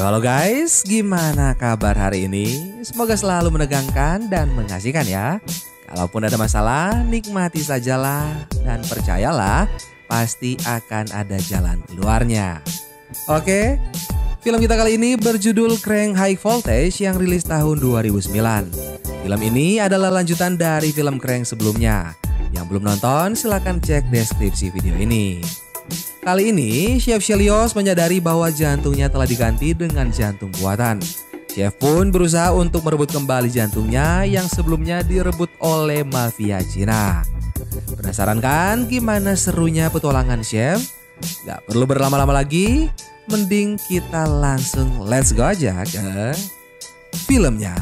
Yo halo guys, gimana kabar hari ini? Semoga selalu menegangkan dan mengasihkan ya. Kalaupun ada masalah, nikmati sajalah dan percayalah pasti akan ada jalan keluarnya. Oke, film kita kali ini berjudul Crank High Voltage yang rilis tahun 2009. Film ini adalah lanjutan dari film Crank sebelumnya. Yang belum nonton silahkan cek deskripsi video ini. Kali ini Chef Chelios menyadari bahwa jantungnya telah diganti dengan jantung buatan. Chef pun berusaha untuk merebut kembali jantungnya yang sebelumnya direbut oleh mafia Cina. Penasaran kan gimana serunya petualangan Chef? Gak perlu berlama-lama lagi, mending kita langsung let's go aja ke filmnya.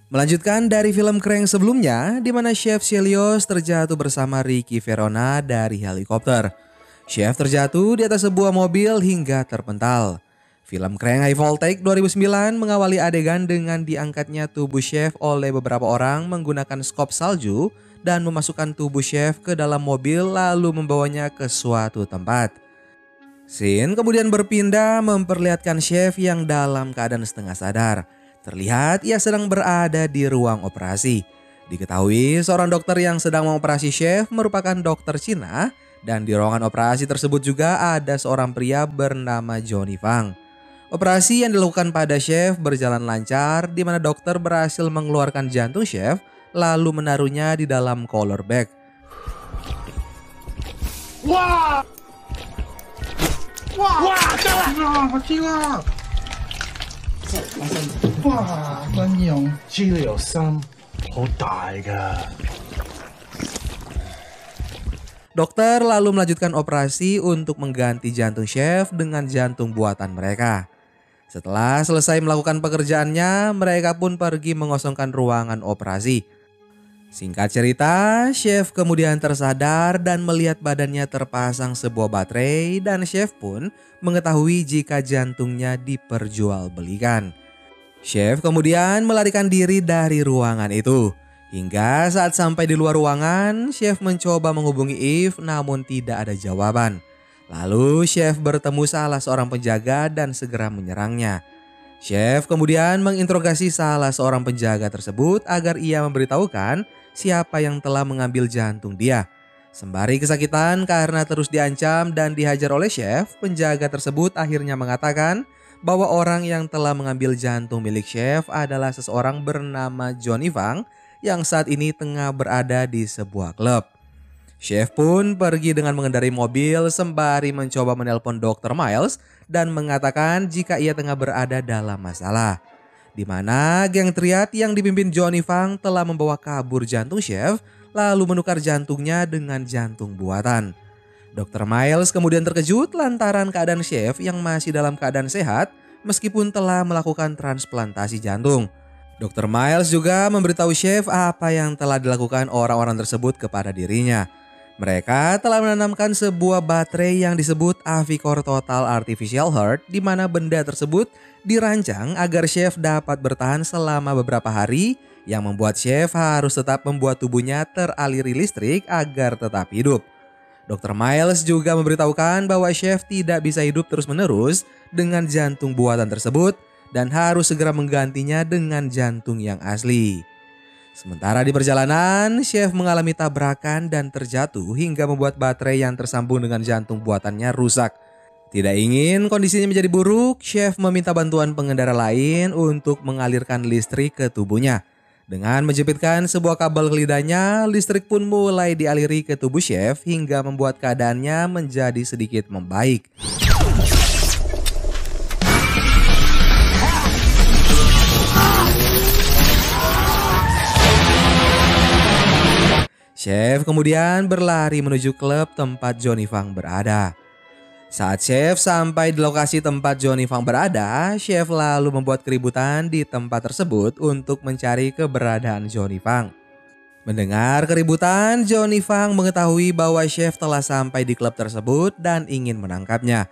Melanjutkan dari film Crank sebelumnya, di mana Chef Chelios terjatuh bersama Ricky Verona dari helikopter. Chef terjatuh di atas sebuah mobil hingga terpental. Film Crank High Voltage 2009 mengawali adegan dengan diangkatnya tubuh Chef oleh beberapa orang menggunakan skop salju dan memasukkan tubuh Chef ke dalam mobil lalu membawanya ke suatu tempat. Scene kemudian berpindah memperlihatkan Chef yang dalam keadaan setengah sadar. Terlihat ia sedang berada di ruang operasi. Diketahui seorang dokter yang sedang mengoperasi Chef merupakan dokter Cina dan di ruangan operasi tersebut juga ada seorang pria bernama Johnny Fang. Operasi yang dilakukan pada Chef berjalan lancar di mana dokter berhasil mengeluarkan jantung Chef lalu menaruhnya di dalam collar bag. Wah! Wah! Wah! Jangan! 哇！真用治療心好大㗎。 Dokter lalu melanjutkan operasi untuk mengganti jantung Chef dengan jantung buatan mereka. Setelah selesai melakukan pekerjaannya, mereka pun pergi mengosongkan ruangan operasi. Singkat cerita, Chef kemudian tersadar dan melihat badannya terpasang sebuah baterai dan Chef pun mengetahui jika jantungnya diperjualbelikan. Chef kemudian melarikan diri dari ruangan itu. Hingga saat sampai di luar ruangan, Chef mencoba menghubungi Eve namun tidak ada jawaban. Lalu Chef bertemu salah seorang penjaga dan segera menyerangnya. Chef kemudian menginterogasi salah seorang penjaga tersebut agar ia memberitahukan siapa yang telah mengambil jantung dia. Sembari kesakitan karena terus diancam dan dihajar oleh Chef, penjaga tersebut akhirnya mengatakan bahwa orang yang telah mengambil jantung milik Chef adalah seseorang bernama Johnny Fang yang saat ini tengah berada di sebuah klub. Chef pun pergi dengan mengendarai mobil sembari mencoba menelpon Dr. Miles dan mengatakan jika ia tengah berada dalam masalah. Di mana geng triad yang dipimpin Johnny Fang telah membawa kabur jantung Chef lalu menukar jantungnya dengan jantung buatan. Dr. Miles kemudian terkejut lantaran keadaan Chef yang masih dalam keadaan sehat meskipun telah melakukan transplantasi jantung. Dr. Miles juga memberitahu Chef apa yang telah dilakukan orang-orang tersebut kepada dirinya. Mereka telah menanamkan sebuah baterai yang disebut Avicor Total Artificial Heart di mana benda tersebut dirancang agar Chef dapat bertahan selama beberapa hari yang membuat Chef harus tetap membuat tubuhnya teraliri listrik agar tetap hidup. Dr. Miles juga memberitahukan bahwa Chef tidak bisa hidup terus-menerus dengan jantung buatan tersebut dan harus segera menggantinya dengan jantung yang asli. Sementara di perjalanan, Chef mengalami tabrakan dan terjatuh hingga membuat baterai yang tersambung dengan jantung buatannya rusak. Tidak ingin kondisinya menjadi buruk, Chef meminta bantuan pengendara lain untuk mengalirkan listrik ke tubuhnya. Dengan menjepitkan sebuah kabel ke lidahnya, listrik pun mulai dialiri ke tubuh Chef hingga membuat keadaannya menjadi sedikit membaik. Chef kemudian berlari menuju klub tempat Johnny Fang berada. Saat Chef sampai di lokasi tempat Johnny Fang berada, Chef lalu membuat keributan di tempat tersebut untuk mencari keberadaan Johnny Fang. Mendengar keributan, Johnny Fang mengetahui bahwa Chef telah sampai di klub tersebut dan ingin menangkapnya.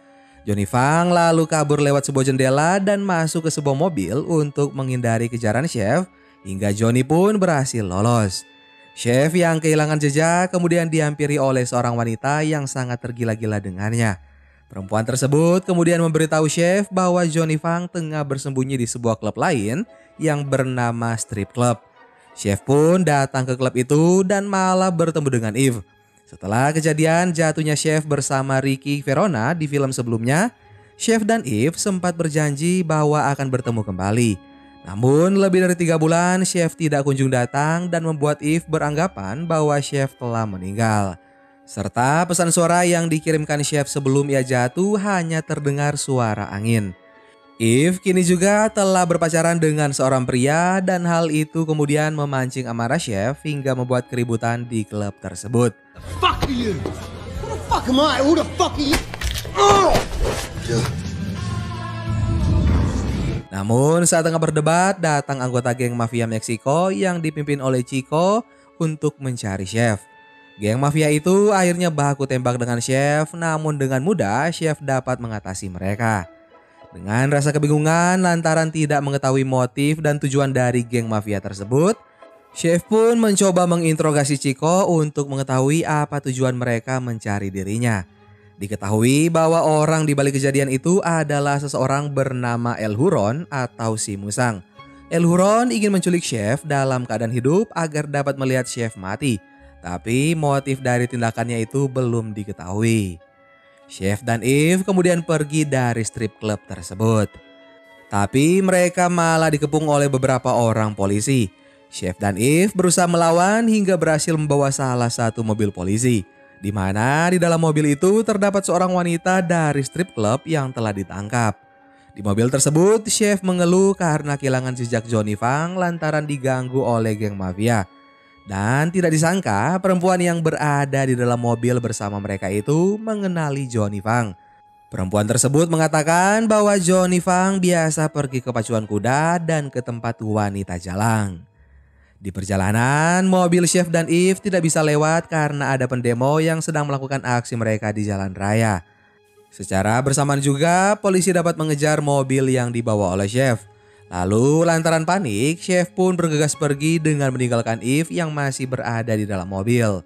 Johnny Fang lalu kabur lewat sebuah jendela dan masuk ke sebuah mobil untuk menghindari kejaran Chef hingga Johnny pun berhasil lolos. Chef yang kehilangan jejak kemudian dihampiri oleh seorang wanita yang sangat tergila-gila dengannya. Perempuan tersebut kemudian memberitahu Chef bahwa Johnny Fang tengah bersembunyi di sebuah klub lain yang bernama Strip Club. Chef pun datang ke klub itu dan malah bertemu dengan Eve. Setelah kejadian jatuhnya Chef bersama Ricky Verona di film sebelumnya, Chef dan Eve sempat berjanji bahwa akan bertemu kembali. Namun lebih dari 3 bulan Chef tidak kunjung datang dan membuat Eve beranggapan bahwa Chef telah meninggal. Serta pesan suara yang dikirimkan Chef sebelum ia jatuh hanya terdengar suara angin. Eve kini juga telah berpacaran dengan seorang pria dan hal itu kemudian memancing amarah Chef hingga membuat keributan di klub tersebut. Fuck you! Who the fuck am I? Who the fuck are you? Oh! Namun saat tengah berdebat datang anggota geng mafia Meksiko yang dipimpin oleh Chico untuk mencari Chef. Geng mafia itu akhirnya baku tembak dengan Chef, namun dengan mudah Chef dapat mengatasi mereka. Dengan rasa kebingungan lantaran tidak mengetahui motif dan tujuan dari geng mafia tersebut, Chef pun mencoba menginterogasi Chico untuk mengetahui apa tujuan mereka mencari dirinya. Diketahui bahwa orang di balik kejadian itu adalah seseorang bernama El Huron atau si Musang. El Huron ingin menculik Chef dalam keadaan hidup agar dapat melihat Chef mati. Tapi motif dari tindakannya itu belum diketahui. Chef dan Eve kemudian pergi dari strip club tersebut. Tapi mereka malah dikepung oleh beberapa orang polisi. Chef dan Eve berusaha melawan hingga berhasil membawa salah satu mobil polisi. Di mana di dalam mobil itu terdapat seorang wanita dari strip club yang telah ditangkap. Di mobil tersebut, Chef mengeluh karena kehilangan jejak Johnny Fang lantaran diganggu oleh geng mafia. Dan tidak disangka perempuan yang berada di dalam mobil bersama mereka itu mengenali Johnny Fang. Perempuan tersebut mengatakan bahwa Johnny Fang biasa pergi ke pacuan kuda dan ke tempat wanita jalang. Di perjalanan, mobil Chef dan Eve tidak bisa lewat karena ada pendemo yang sedang melakukan aksi mereka di jalan raya. Secara bersamaan juga, polisi dapat mengejar mobil yang dibawa oleh Chef. Lalu lantaran panik, Chef pun bergegas pergi dengan meninggalkan Eve yang masih berada di dalam mobil.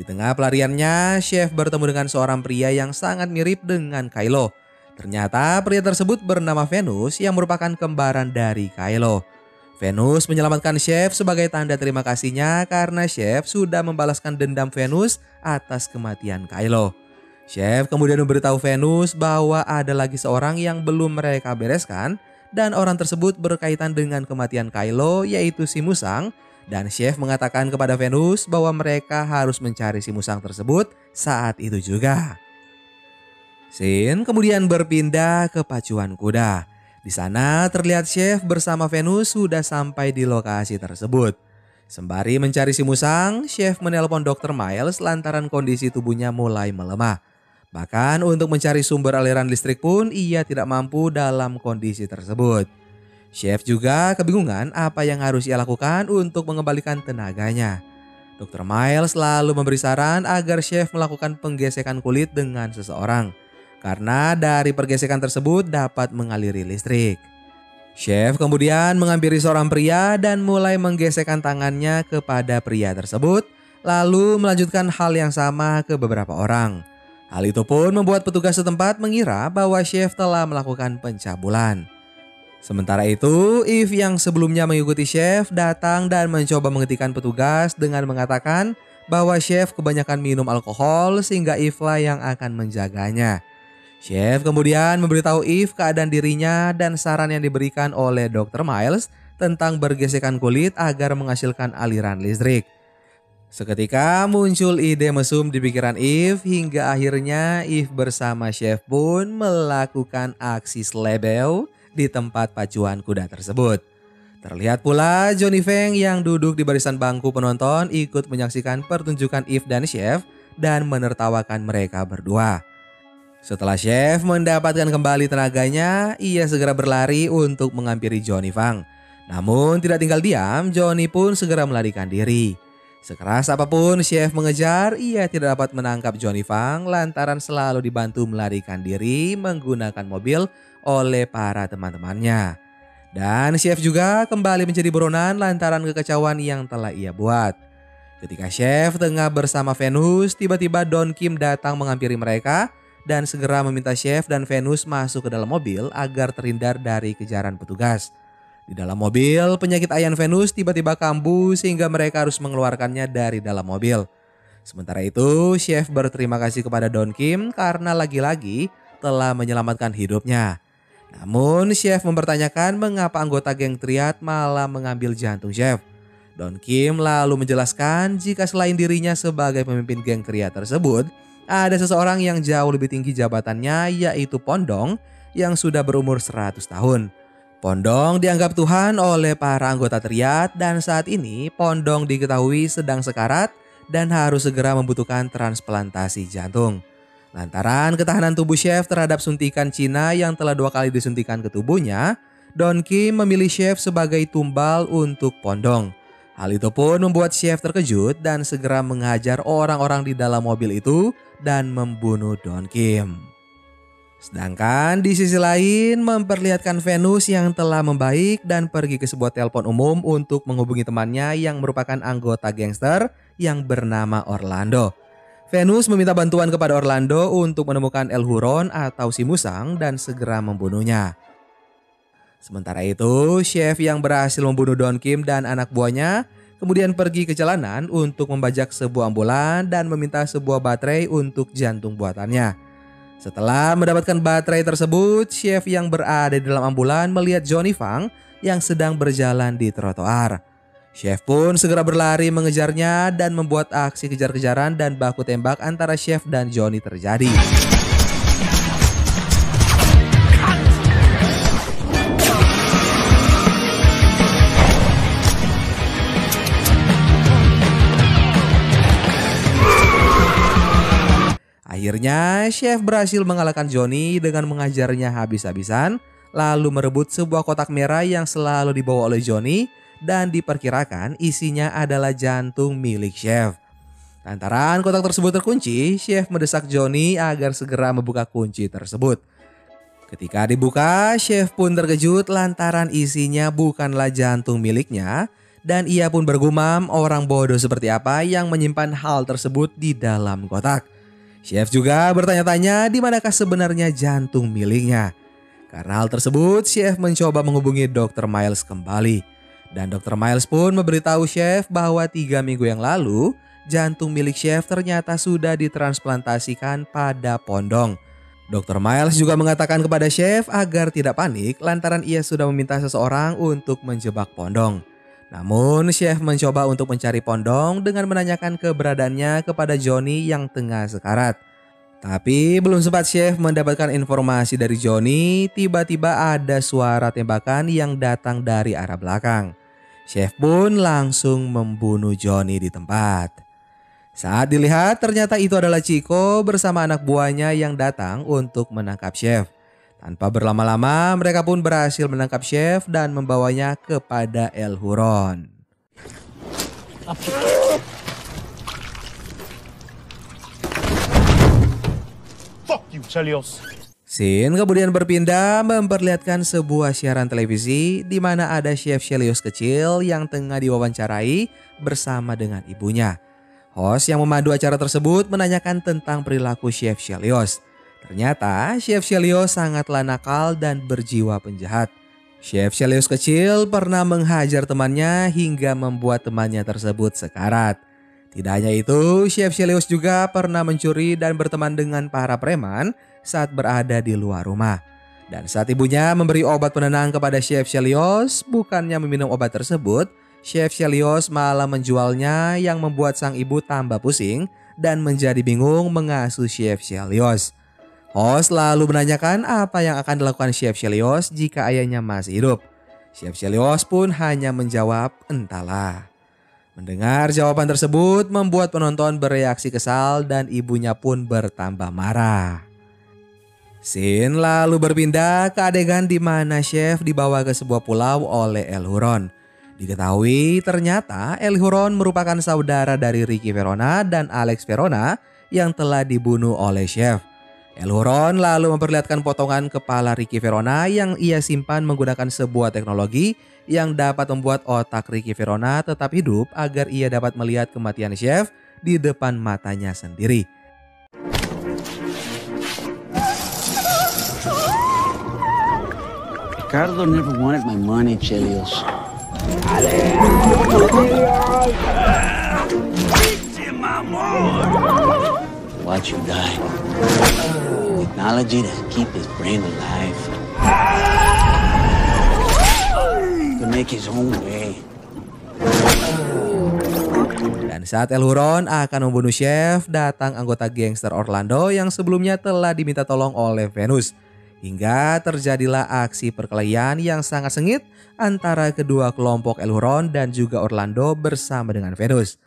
Di tengah pelariannya, Chef bertemu dengan seorang pria yang sangat mirip dengan Kylo. Ternyata pria tersebut bernama Venus yang merupakan kembaran dari Kylo. Venus menyelamatkan Chef sebagai tanda terima kasihnya karena Chef sudah membalaskan dendam Venus atas kematian Kylo. Chef kemudian memberitahu Venus bahwa ada lagi seorang yang belum mereka bereskan dan orang tersebut berkaitan dengan kematian Kylo yaitu si Musang, dan Chef mengatakan kepada Venus bahwa mereka harus mencari si Musang tersebut saat itu juga. Scene kemudian berpindah ke pacuan kuda. Di sana terlihat Chef bersama Venus sudah sampai di lokasi tersebut. Sembari mencari si Musang, Chef menelpon Dr. Miles lantaran kondisi tubuhnya mulai melemah. Bahkan untuk mencari sumber aliran listrik pun ia tidak mampu dalam kondisi tersebut. Chef juga kebingungan apa yang harus ia lakukan untuk mengembalikan tenaganya. Dr. Miles lalu memberi saran agar Chef melakukan penggesekan kulit dengan seseorang. Karena dari pergesekan tersebut dapat mengaliri listrik. Chef kemudian menghampiri seorang pria dan mulai menggesekkan tangannya kepada pria tersebut. Lalu melanjutkan hal yang sama ke beberapa orang. Hal itu pun membuat petugas setempat mengira bahwa Chef telah melakukan pencabulan. Sementara itu, Eve yang sebelumnya mengikuti Chef datang dan mencoba menghentikan petugas dengan mengatakan bahwa Chef kebanyakan minum alkohol sehingga Eve lah yang akan menjaganya. Chef kemudian memberitahu Eve keadaan dirinya dan saran yang diberikan oleh Dr. Miles tentang bergesekan kulit agar menghasilkan aliran listrik. Seketika muncul ide mesum di pikiran Eve hingga akhirnya Eve bersama Chef pun melakukan aksi slebeo di tempat pacuan kuda tersebut. Terlihat pula Johnny Fang yang duduk di barisan bangku penonton ikut menyaksikan pertunjukan Eve dan Chef dan menertawakan mereka berdua. Setelah Chef mendapatkan kembali tenaganya, ia segera berlari untuk menghampiri Johnny Fang. Namun tidak tinggal diam, Johnny pun segera melarikan diri. Sekeras apapun Chef mengejar, ia tidak dapat menangkap Johnny Fang lantaran selalu dibantu melarikan diri menggunakan mobil oleh para teman-temannya. Dan Chef juga kembali menjadi buronan lantaran kekacauan yang telah ia buat. Ketika chef tengah bersama Venus, tiba-tiba Don Kim datang menghampiri mereka dan segera meminta chef dan Venus masuk ke dalam mobil agar terhindar dari kejaran petugas. Di dalam mobil, penyakit ayan Venus tiba-tiba kambuh sehingga mereka harus mengeluarkannya dari dalam mobil. Sementara itu, chef berterima kasih kepada Don Kim karena lagi-lagi telah menyelamatkan hidupnya. Namun, chef mempertanyakan mengapa anggota geng Triad malah mengambil jantung chef. Don Kim lalu menjelaskan jika selain dirinya sebagai pemimpin geng Triad tersebut, ada seseorang yang jauh lebih tinggi jabatannya, yaitu Pondong yang sudah berumur 100 tahun. Pondong dianggap Tuhan oleh para anggota Triad dan saat ini Pondong diketahui sedang sekarat dan harus segera membutuhkan transplantasi jantung. Lantaran ketahanan tubuh chef terhadap suntikan Cina yang telah 2 kali disuntikan ke tubuhnya, Don Kim memilih chef sebagai tumbal untuk Pondong. Hal itu pun membuat chef terkejut dan segera menghajar orang-orang di dalam mobil itu dan membunuh Don Kim. Sedangkan di sisi lain memperlihatkan Venus yang telah membaik dan pergi ke sebuah telepon umum untuk menghubungi temannya yang merupakan anggota gangster yang bernama Orlando. Venus meminta bantuan kepada Orlando untuk menemukan El Huron atau si Musang dan segera membunuhnya. Sementara itu, chef yang berhasil membunuh Don Kim dan anak buahnya kemudian pergi ke jalanan untuk membajak sebuah ambulan dan meminta sebuah baterai untuk jantung buatannya. Setelah mendapatkan baterai tersebut, chef yang berada di dalam ambulan melihat Johnny Fang yang sedang berjalan di trotoar. Chef pun segera berlari mengejarnya dan membuat aksi kejar-kejaran dan baku tembak antara chef dan Johnny terjadi. Akhirnya, chef berhasil mengalahkan Johnny dengan mengajarnya habis-habisan, lalu merebut sebuah kotak merah yang selalu dibawa oleh Johnny dan diperkirakan isinya adalah jantung milik chef. Lantaran kotak tersebut terkunci, chef mendesak Johnny agar segera membuka kunci tersebut. Ketika dibuka, chef pun terkejut lantaran isinya bukanlah jantung miliknya dan ia pun bergumam orang bodoh seperti apa yang menyimpan hal tersebut di dalam kotak. Chef juga bertanya-tanya di manakah sebenarnya jantung miliknya. Karena hal tersebut, chef mencoba menghubungi Dr. Miles kembali. Dan Dr. Miles pun memberitahu chef bahwa 3 minggu yang lalu, jantung milik chef ternyata sudah ditransplantasikan pada Pondong. Dr. Miles juga mengatakan kepada chef agar tidak panik lantaran ia sudah meminta seseorang untuk menjebak Pondong. Namun chef mencoba untuk mencari Pondong dengan menanyakan keberadaannya kepada Johnny yang tengah sekarat. Tapi belum sempat chef mendapatkan informasi dari Johnny, tiba-tiba ada suara tembakan yang datang dari arah belakang. Chef pun langsung membunuh Johnny di tempat. Saat dilihat ternyata itu adalah Chico bersama anak buahnya yang datang untuk menangkap chef. Tanpa berlama-lama mereka pun berhasil menangkap chef dan membawanya kepada El Huron. Fuck you, Chelios. Scene kemudian berpindah memperlihatkan sebuah siaran televisi di mana ada chef Chelios kecil yang tengah diwawancarai bersama dengan ibunya. Host yang memandu acara tersebut menanyakan tentang perilaku chef Chelios. Ternyata chef Chelios sangatlah nakal dan berjiwa penjahat. Chef Chelios kecil pernah menghajar temannya hingga membuat temannya tersebut sekarat. Tidak hanya itu, chef Chelios juga pernah mencuri dan berteman dengan para preman saat berada di luar rumah. Dan saat ibunya memberi obat penenang kepada chef Chelios, bukannya meminum obat tersebut, chef Chelios malah menjualnya yang membuat sang ibu tambah pusing dan menjadi bingung mengasuh chef Chelios. Host lalu menanyakan apa yang akan dilakukan chef Chelios jika ayahnya masih hidup. Chef Chelios pun hanya menjawab entahlah. Mendengar jawaban tersebut membuat penonton bereaksi kesal dan ibunya pun bertambah marah. Scene lalu berpindah ke adegan di mana chef dibawa ke sebuah pulau oleh El Huron. Diketahui ternyata El Huron merupakan saudara dari Ricky Verona dan Alex Verona yang telah dibunuh oleh chef. El Huron lalu memperlihatkan potongan kepala Ricky Verona yang ia simpan menggunakan sebuah teknologi yang dapat membuat otak Ricky Verona tetap hidup agar ia dapat melihat kematian Chef di depan matanya sendiri. Ricardo never wanted my money, Chelios. Watch you die. Technology to keep his brain alive. To make his own way. Dan saat El Huron akan membunuh Chef, datang anggota gangster Orlando yang sebelumnya telah diminta tolong oleh Venus. Hingga terjadilah aksi perkelahian yang sangat sengit antara kedua kelompok El Huron dan juga Orlando bersama dengan Venus.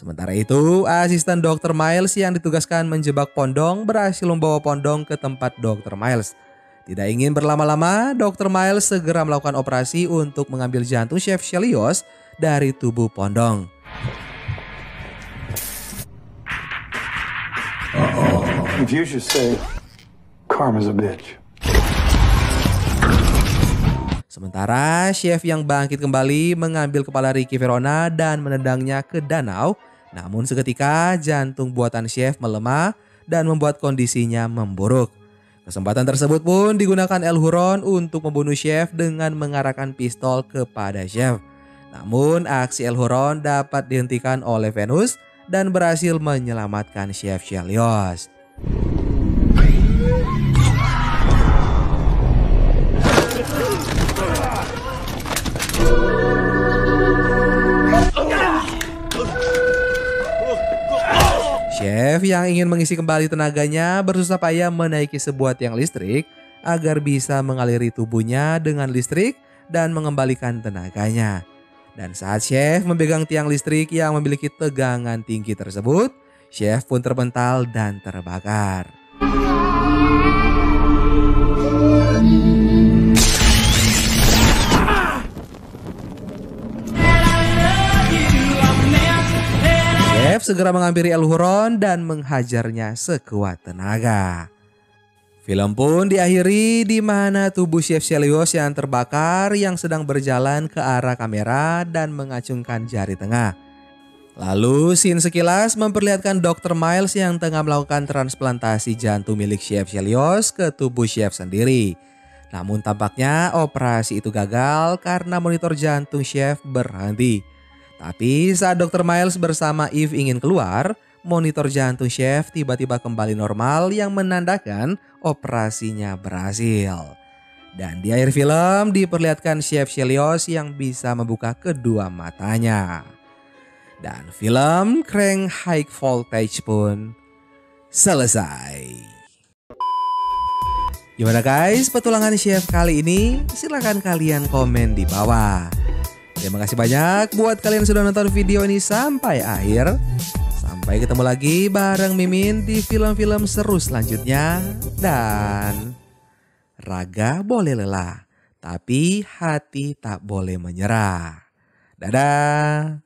Sementara itu, asisten Dr. Miles yang ditugaskan menjebak Pondong berhasil membawa Pondong ke tempat Dr. Miles. Tidak ingin berlama-lama, Dr. Miles segera melakukan operasi untuk mengambil jantung Chef Chelios dari tubuh Pondong. Confucius say, karma's a bitch. Sementara Chef yang bangkit kembali mengambil kepala Ricky Verona dan menendangnya ke danau. Namun seketika jantung buatan Chef melemah dan membuat kondisinya memburuk. Kesempatan tersebut pun digunakan El Huron untuk membunuh Chef dengan mengarahkan pistol kepada Chef. Namun aksi El Huron dapat dihentikan oleh Venus dan berhasil menyelamatkan Chef Chelios. Chef yang ingin mengisi kembali tenaganya bersusah payah menaiki sebuah tiang listrik agar bisa mengaliri tubuhnya dengan listrik dan mengembalikan tenaganya. Dan saat Chef memegang tiang listrik yang memiliki tegangan tinggi tersebut, Chef pun terpental dan terbakar. Chef segera menghampiri El Huron dan menghajarnya sekuat tenaga. Film pun diakhiri di mana tubuh Chef Chelios yang terbakar yang sedang berjalan ke arah kamera dan mengacungkan jari tengah. Lalu scene sekilas memperlihatkan Dr. Miles yang tengah melakukan transplantasi jantung milik Chef Chelios ke tubuh Chef sendiri. Namun tampaknya operasi itu gagal karena monitor jantung Chef berhenti. Tapi saat Dr. Miles bersama Eve ingin keluar, monitor jantung Chef tiba-tiba kembali normal yang menandakan operasinya berhasil. Dan di akhir film diperlihatkan Chef Chelios yang bisa membuka kedua matanya. Dan film Crank High Voltage pun selesai. Gimana guys petualangan Chef kali ini? Silahkan kalian komen di bawah. Terima kasih banyak buat kalian sudah nonton video ini sampai akhir. Sampai ketemu lagi bareng Mimin di film-film seru selanjutnya. Dan raga boleh lelah, tapi hati tak boleh menyerah. Dadah.